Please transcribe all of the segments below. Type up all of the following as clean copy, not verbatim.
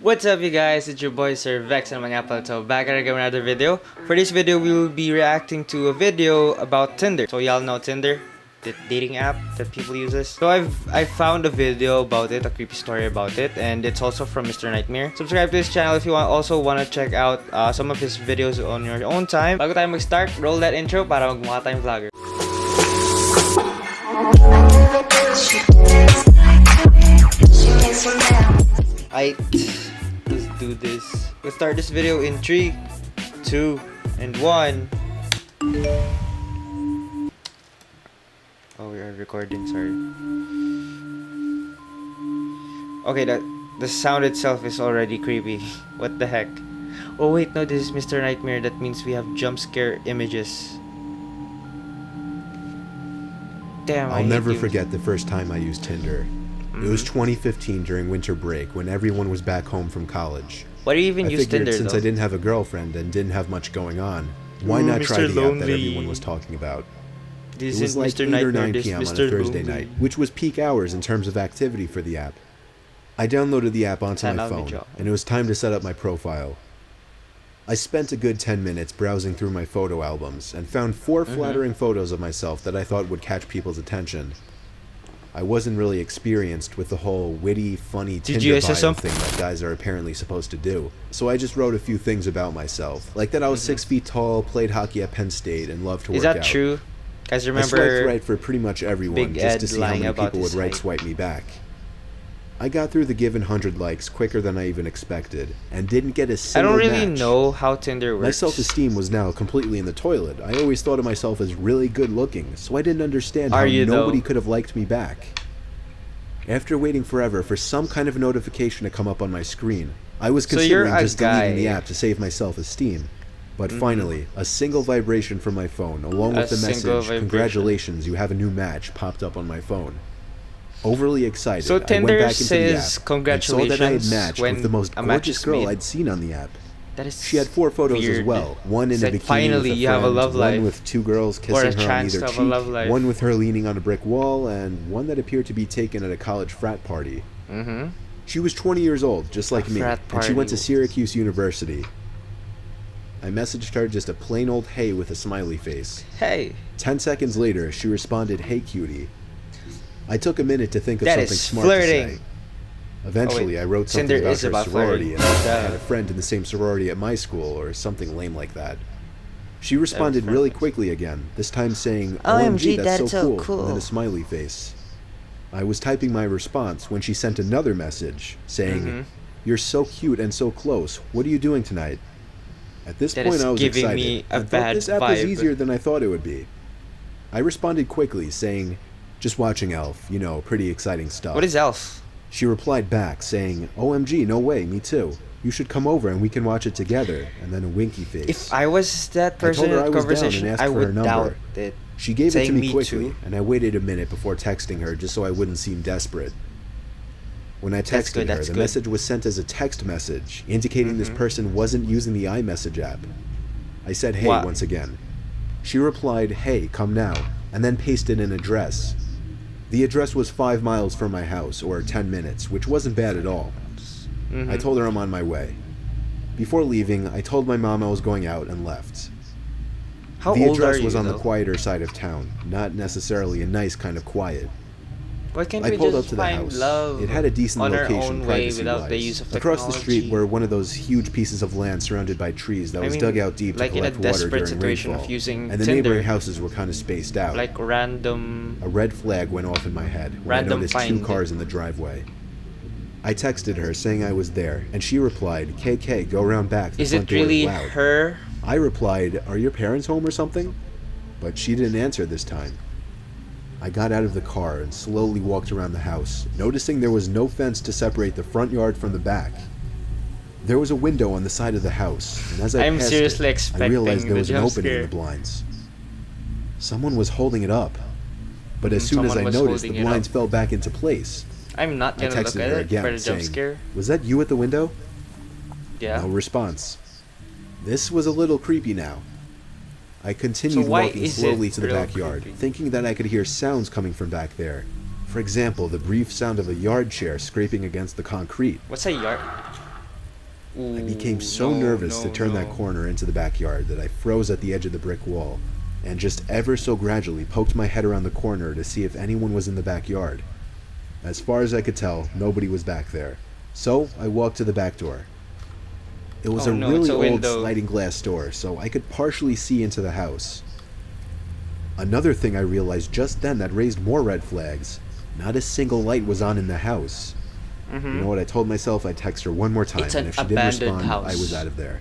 What's up you guys, it's your boy Sir Vex and Apple. So back at again with another video. For this video we will be reacting to a video about Tinder. So y'all know Tinder, the dating app that people uses. So I found a video about it, a creepy story about it, and it's also from Mr. Nightmare. Subscribe to his channel if you also want to check out some of his videos on your own time. Bago tayo mag-start, roll that intro para magmukha tayong vlogger. Let's do this. Let's start this video in 3, 2, and 1. Oh, we are recording, sorry. Okay, the sound itself is already creepy. What the heck? Oh wait, no, this is Mr. Nightmare. That means we have jump scare images. Damn, I'll never forget the first time I used Tinder. It was 2015 during winter break when everyone was back home from college. Why do you even use Tinder since though? I didn't have a girlfriend and didn't have much going on, why not try the app that everyone was talking about? This It was like Mr. 8 or Nightmare, 9 p.m. on a Thursday night, which was peak hours in terms of activity for the app. I downloaded the app onto my phone, and it was time to set up my profile. I spent a good 10 minutes browsing through my photo albums and found 4 flattering photos of myself that I thought would catch people's attention. I wasn't really experienced with the whole witty, funny Tinder bio thing that guys are apparently supposed to do, so I just wrote a few things about myself, like that I was 6 feet tall, played hockey at Penn State, and loved to work out. Is that true? Guys, remember I swiped right for pretty much everyone just to see how many people would right height. swipe me back. I got through the given 100 likes quicker than I even expected, and didn't get a single match. I don't really know how Tinder works. My self-esteem was now completely in the toilet. I always thought of myself as really good looking, so I didn't understand how nobody could have liked me back. After waiting forever for some kind of notification to come up on my screen, I was considering just deleting the app to save my self-esteem. But finally, a single vibration from my phone, along with the message, "Congratulations, you have a new match," popped up on my phone. Overly excited, so Tinder I went back into the says app congratulations and saw that I had matched with the most gorgeous girl I'd seen on the app. That is She had 4 photos weird. as well. One in It's a like bikini finally with a you have a friend, love life, one with 2 girls or kissing a her on chance either to have a love cheek, life. one with her leaning on a brick wall, and one that appeared to be taken at a college frat party. She was 20 years old, just like me, and she went to Syracuse University. I messaged her just a plain old hey with a smiley face. Hey. 10 seconds later, she responded, "Hey cutie." I took a minute to think of That something is smart flirting. to say. Eventually, I wrote something Tinder about is her about sorority, and flirting. I had a friend in the same sorority at my school, or something lame like that. She responded really quickly again, this time saying, "OMG, that's so cool," and then a smiley face. I was typing my response when she sent another message, saying, "You're so cute and so close. What are you doing tonight?" At this point, I was excited. I thought this app was easier than I thought it would be. I responded quickly, saying, "Just watching Elf, you know, pretty exciting stuff." What is Elf? She replied back, saying, "OMG, no way, me too. You should come over and we can watch it together," and then a winky face. If I was that person in the conversation, I would doubt it. She gave it to me quickly, and I waited a minute before texting her just so I wouldn't seem desperate. When I texted her, the message was sent as a text message, indicating this person wasn't using the iMessage app. I said hey once again. She replied, "Hey, come now," and then pasted an address. The address was 5 miles from my house, or 10 minutes, which wasn't bad at all. I told her I'm on my way. Before leaving, I told my mom I was going out and left. The address was on the quieter side of town, not necessarily a nice kind of quiet. Why can't I we pulled just up to the find house. love It had a decent on our location own way without the privacy-wise. use of Across the street technology? were one of those huge pieces of land surrounded by trees that was dug out deep to like in a collect water desperate during situation rainfall, of using and the Tinder, neighboring houses were kind of spaced out. like random. A red flag went off in my head when I noticed 2 cars in the driveway. I texted her saying I was there, and she replied, "KK, go around back. The front door is Is it really loud." her? I replied, "Are your parents home or something?" But she didn't answer this time. I got out of the car and slowly walked around the house, noticing there was no fence to separate the front yard from the back. There was a window on the side of the house, and as I passed it, I realized there was an opening in the blinds. Someone was holding it up, but as soon as I noticed, the blinds fell back into place. I'm not gonna look at it for the jump scare. "Was that you at the window?" Yeah. No response. This was a little creepy now. I continued walking slowly to the backyard, thinking that I could hear sounds coming from back there. For example, the brief sound of a yard chair scraping against the concrete. What's a yard? I became Ooh, so no, nervous to no, turn that no. corner into the backyard that I froze at the edge of the brick wall and just ever so gradually poked my head around the corner to see if anyone was in the backyard. As far as I could tell, nobody was back there. So I walked to the back door. It was Oh a no, it's really a old window. sliding glass door, so I could partially see into the house. Another thing I realized just then that raised more red flags. Not a single light was on in the house. You know what, I told myself I'd text her one more time, It's and an if she didn't abandoned respond, I house. was out of there.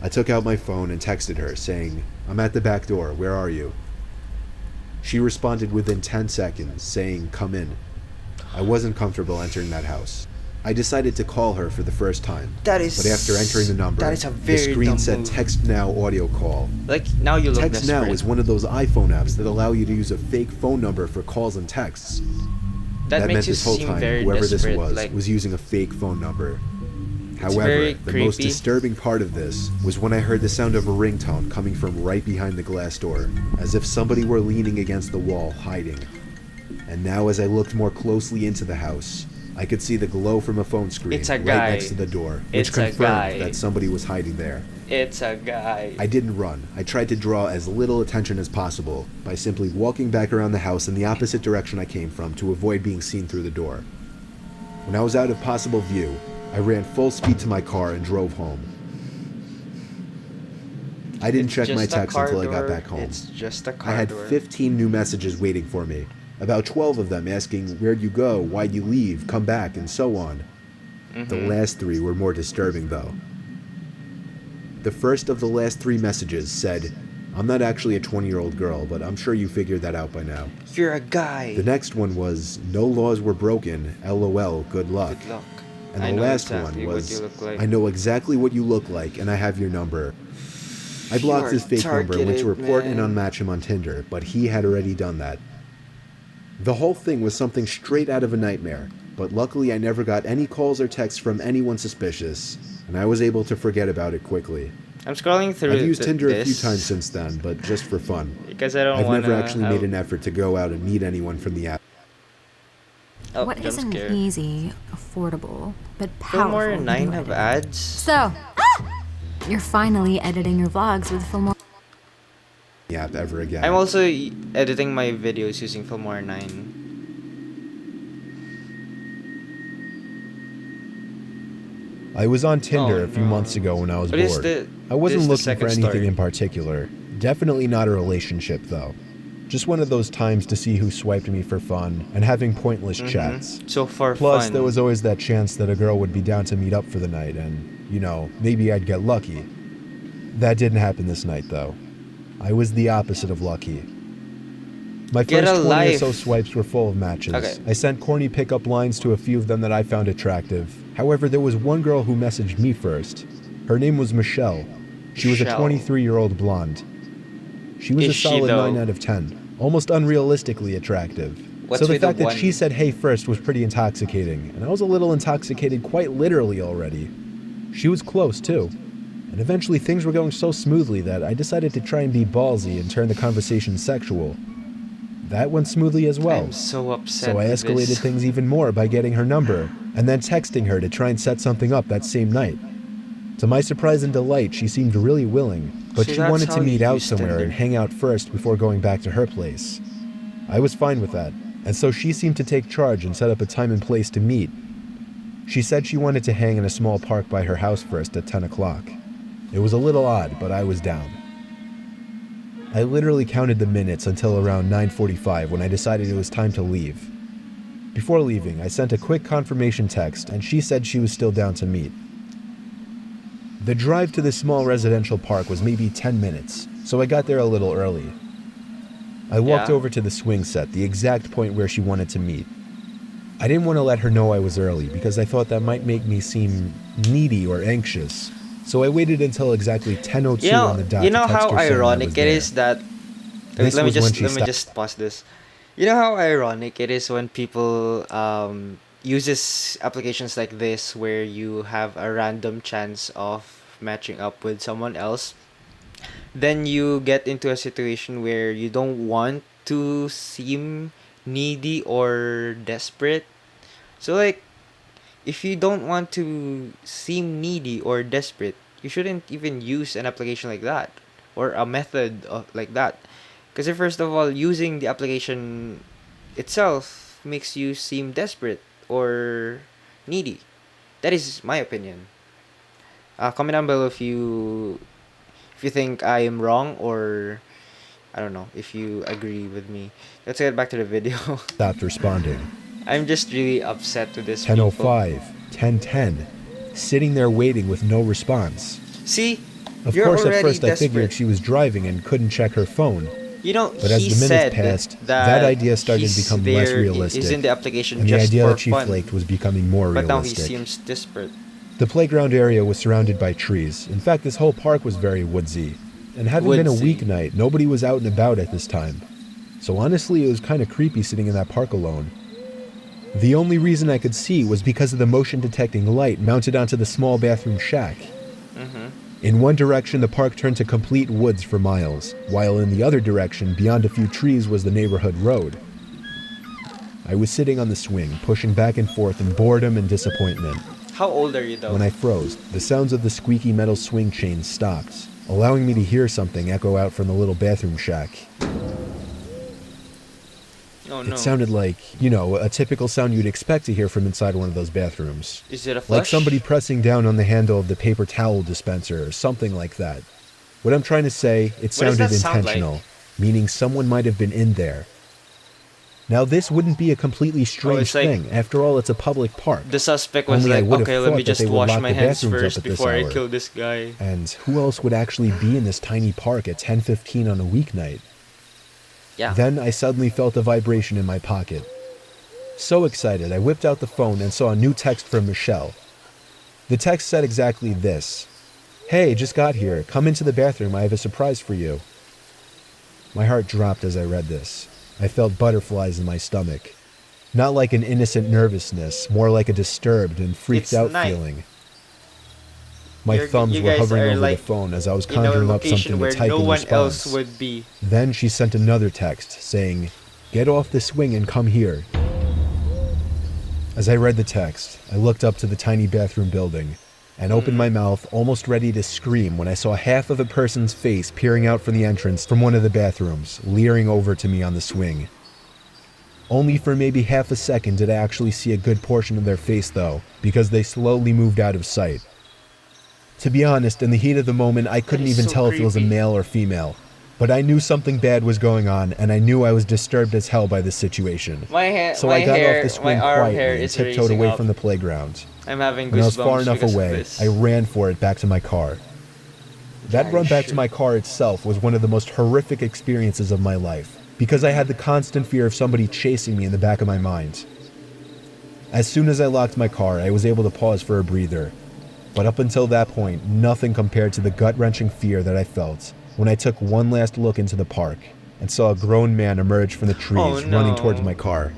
I took out my phone and texted her, saying, "I'm at the back door, where are you?" She responded within 10 seconds, saying, "Come in." I wasn't comfortable entering that house. I decided to call her for the first time. That is. But after entering the number, that is a the very screen dumb said move. Text Now audio call. Like now you look Text Now desperate. is one of those iPhone apps that allow you to use a fake phone number for calls and texts. that meant makes you this whole seem time, very whoever this desperate. was, like was using a fake phone number. very However, the most creepy. disturbing part of this was when I heard the sound of a ringtone coming from right behind the glass door, as if somebody were leaning against the wall, hiding. And now as I looked more closely into the house, I could see the glow from a phone screen It's a right guy. next to the door, which It's a confirmed guy. that somebody was hiding there. it's a guy. I didn't run. I tried to draw as little attention as possible by simply walking back around the house in the opposite direction I came from to avoid being seen through the door. When I was out of possible view, I ran full speed to my car and drove home. I didn't It's check my just a text car until I got door. back home. It's just a I car had door. 15 new messages waiting for me. About 12 of them asking, "Where'd you go? Why'd you leave? Come back," and so on. The last 3 were more disturbing, though. The first of the last 3 messages said, "I'm not actually a 20-year-old girl, but I'm sure you figured that out by now." You're a guy. The next one was, "No laws were broken, LOL, good luck." Good luck. And I the know last exactly one what was, you look like. "I know exactly what you look like, and I have your number." I blocked You his are fake number and went to targeted, report and man. unmatch him on Tinder, but he had already done that. The whole thing was something straight out of a nightmare, but luckily I never got any calls or texts from anyone suspicious, and I was able to forget about it quickly. I'm scrolling through. I've used Tinder a few this times since then, but just for fun. because I don't I've want never actually made an effort to go out and meet anyone from the app. Oh, What jump is an scare. easy, affordable, but powerful Filmora 9 video have editor? ads. So, you're finally editing your vlogs with Filmora. The app ever again. I'm also editing my videos using Filmora 9. I was on Tinder Oh, a few no. months ago when I was But is bored. the- I wasn't this the looking for second anything story? in particular. Definitely not a relationship, though. Just one of those times to see who swiped me for fun and having pointless chats. So for Plus, fun. there was always that chance that a girl would be down to meet up for the night and, you know, maybe I'd get lucky. That didn't happen this night, though. I was the opposite of lucky. My Get first a 20 or life. so swipes were full of matches. Okay. I sent corny pickup lines to a few of them that I found attractive. However, there was one girl who messaged me first. Her name was Michelle. She was a Michelle. 23-year-old blonde. She was Is a she, solid though? 9 out of 10. Almost unrealistically attractive. What's So the with the fact that one? she said hey first was pretty intoxicating, and I was a little intoxicated quite literally already. She was close too. And eventually things were going so smoothly that I decided to try and be ballsy and turn the conversation sexual. That went smoothly as well. I'm so upset. So I with escalated this. things even more by getting her number, and then texting her to try and set something up that same night. To my surprise and delight, she seemed really willing, but So she that's wanted how to you meet out use somewhere Tinder. and hang out first before going back to her place. I was fine with that, and so she seemed to take charge and set up a time and place to meet. She said she wanted to hang in a small park by her house first at 10 o'clock. It was a little odd, but I was down. I literally counted the minutes until around 9:45 when I decided it was time to leave. Before leaving, I sent a quick confirmation text, and she said she was still down to meet. The drive to this small residential park was maybe 10 minutes, so I got there a little early. I walked Yeah. over to the swing set, the exact point where she wanted to meet. I didn't want to let her know I was early because I thought that might make me seem needy or anxious. So I waited until exactly 10:02 on the dot You to know text how her saying I ironic was it there. is that. This let me was when just she let me stopped. just pause this. You know how ironic it is when people uses applications like this where you have a random chance of matching up with someone else. Then you get into a situation where you don't want to seem needy or desperate. So like if you don't want to seem needy or desperate, you shouldn't even use an application like that or a method like that. Because first of all, using the application itself makes you seem desperate or needy. That is my opinion. Comment down below if you think I am wrong, or I don't know, if you agree with me. Let's get back to the video. Stopped responding. I'm just really upset with this people. 10:05, 10:10, sitting there waiting with no response. See, Of you're course, at already first I desperate. figured she was driving and couldn't check her phone. You know, But as he the minutes said passed, that that idea started to he's become less there, realistic. He's in the application And the just idea for that she fun. flaked was becoming more But now he realistic. seems desperate. The playground area was surrounded by trees. In fact, this whole park was very woodsy. And having been a Woodsy. weeknight, nobody was out and about at this time. So honestly, it was kind of creepy sitting in that park alone. The only reason I could see was because of the motion detecting light mounted onto the small bathroom shack. In one direction, the park turned to complete woods for miles, while in the other direction, beyond a few trees, was the neighborhood road. I was sitting on the swing, pushing back and forth in boredom and disappointment. How old are you though? When I froze, the sounds of the squeaky metal swing chains stopped, allowing me to hear something echo out from the little bathroom shack. Oh no. It sounded like, you know, a typical sound you'd expect to hear from inside one of those bathrooms. Is it a flush? Like somebody pressing down on the handle of the paper towel dispenser or something like that. What I'm trying to say, it What does sounded that sound intentional, like? meaning someone might have been in there. Now this wouldn't be a completely strange it's like- thing. After all, it's a public park. The suspect was Only I like, would have okay, let thought me that just they would wash lock my the hands bathrooms up first at this before I hour. kill this guy. And who else would actually be in this tiny park at 10:15 on a weeknight? Yeah. Then I suddenly felt a vibration in my pocket. So excited, I whipped out the phone and saw a new text from Michelle. The text said exactly this. "Hey, just got here. Come into the bathroom. I have a surprise for you." My heart dropped as I read this. I felt butterflies in my stomach. Not like an innocent nervousness, more like a disturbed and freaked It's out night. feeling. My You're- thumbs you were guys hovering are over like the phone as I was in a conjuring up location something where to type no in one response. else would be. Then she sent another text saying, "Get off the swing and come here." As I read the text, I looked up to the tiny bathroom building and opened my mouth, almost ready to scream, when I saw half of a person's face peering out from the entrance from one of the bathrooms, leering over to me on the swing. Only for maybe half a second did I actually see a good portion of their face though, because they slowly moved out of sight. To be honest, in the heat of the moment, I couldn't is even so tell if it was a creepy. male or female. But I knew something bad was going on, and I knew I was disturbed as hell by this situation. My hair, So my I got hair, off the swing my arm quietly hair and is tiptoed raising away up. from the playground. I'm having When I was goosebumps far enough because of away, this. I ran for it back to my car. That run back to my car itself was one of the most horrific experiences of my life, because I had the constant fear of somebody chasing me in the back of my mind. As soon as I locked my car, I was able to pause for a breather. But up until that point, nothing compared to the gut-wrenching fear that I felt when I took one last look into the park and saw a grown man emerge from the trees Oh, running no. towards my car.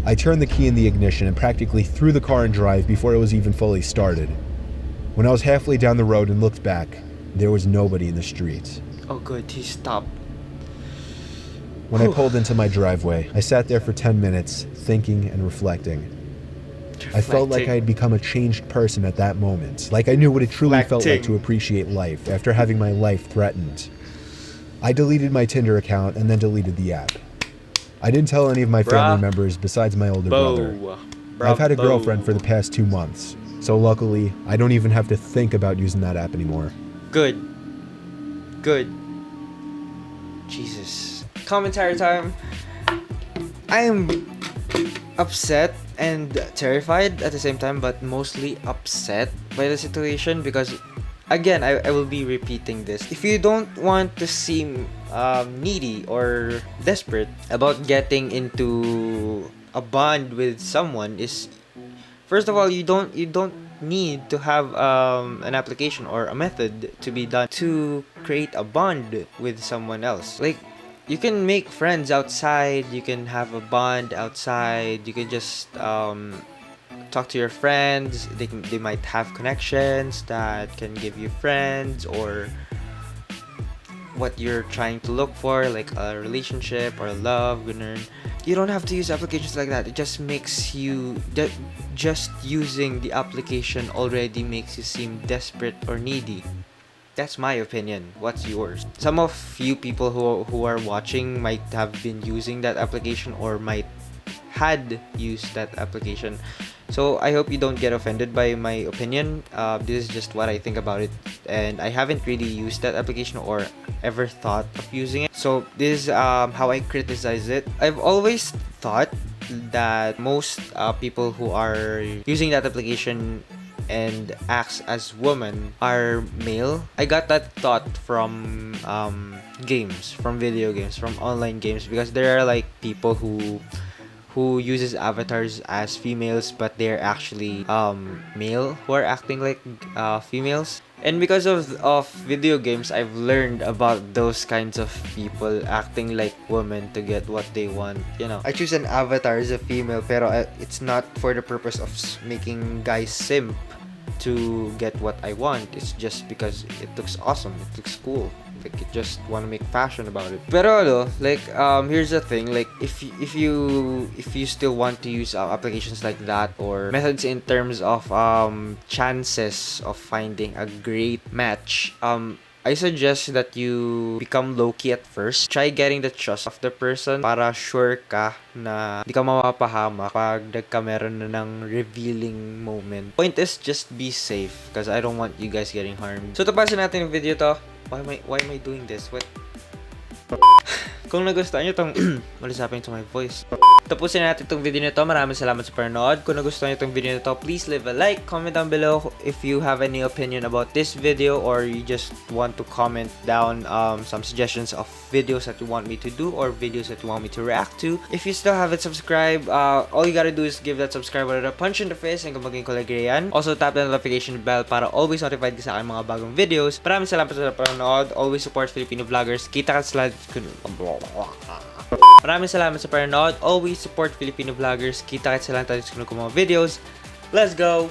I turned the key in the ignition and practically threw the car in drive before it was even fully started. When I was halfway down the road and looked back, there was nobody in the street. Oh good, he stopped. When I pulled into my driveway, I sat there for 10 minutes, thinking and reflecting. I felt like I had become a changed person at that moment, like I knew what it truly felt like to appreciate life after having my life threatened. I deleted my Tinder account and then deleted the app. I didn't tell any of my family Bruh. members besides my older brother. Bro. I've had a girlfriend for the past 2 months, so luckily, I don't even have to think about using that app anymore. Good. Good. Jesus. Commentary time. I am upset and terrified at the same time, but mostly upset by the situation because, again, I will be repeating this. If you don't want to seem needy or desperate about getting into a bond with someone, is first of all, you don't need to have an application or a method to be done to create a bond with someone else. Like, you can make friends outside, you can have a bond outside, you can just talk to your friends. They might have connections that can give you friends or what you're trying to look for, like a relationship or love, ganun. You don't have to use applications like that. It just makes you just using the application already makes you seem desperate or needy. That's my opinion. What's yours? Some of you people who are watching might have been using that application or might had used that application. So I hope you don't get offended by my opinion. This is just what I think about it, and I haven't really used that application or ever thought of using it. So this is how I criticize it. I've always thought that most people who are using that application and acts as women are male. I got that thought from games, from video games, from online games, because there are like people who uses avatars as females but they're actually male who are acting like females. And because of video games, I've learned about those kinds of people acting like women to get what they want. You know, I choose an avatar as a female, pero it's not for the purpose of making guys simp to get what I want. It's just because it looks awesome, it looks cool. Like, you just want to make fashion about it. Pero like here's the thing, like if you still want to use applications like that or methods in terms of chances of finding a great match, I suggest that you become low-key at first. Try getting the trust of the person para sure ka na di ka mapapahama pag nagkameron na ng revealing moment. Point is, just be safe because I don't want you guys getting harmed. So tapusin natin yung video to. Why am I doing this? What? Kung nagustuhan nyo itong what is happening to my voice? Tapusin natin itong video nito. Maraming salamat sa panonood. Kung nagustuhan nyo itong video nito, please leave a like, comment down below if you have any opinion about this video, or you just want to comment down some suggestions of videos that you want me to do or videos that you want me to react to. If you still haven't subscribed, all you gotta do is give that subscribe button a punch in the face and kung maging kulay yan. Also, tap the notification bell para always notified ka sa aking mga bagong videos. Maraming salamat sa panonood. Always support Filipino vloggers. Kita ka sa Maraming salamat sa panonood. Always support Filipino vloggers. Kita-kits sa lang tayo sa mga videos. Let's go!